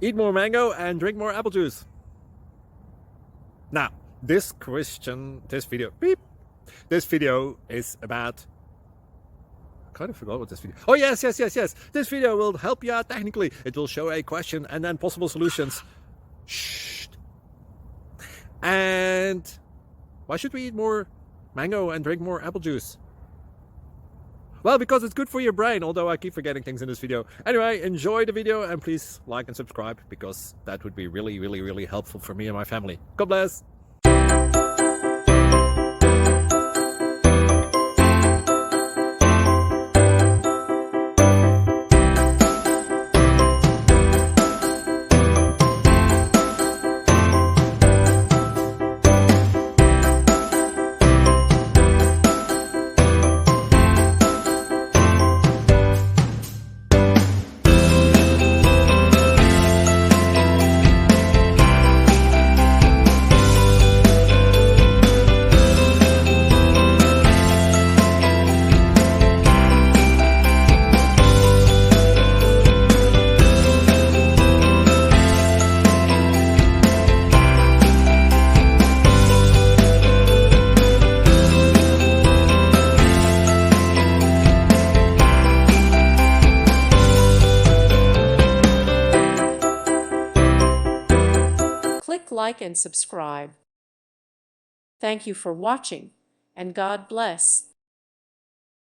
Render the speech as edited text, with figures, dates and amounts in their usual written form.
Eat more mango and drink more apple juice. Now, this video is about, I kind of forgot what this video. Oh, yes. This video will help you out technically. It will show a question and then possible solutions. Shh. And why should we eat more mango and drink more apple juice? Well, because it's good for your brain, although I keep forgetting things in this video. Anyway, enjoy the video and please like and subscribe, because that would be really helpful for me and my family. God bless. Click like and subscribe. Thank you for watching, and God bless.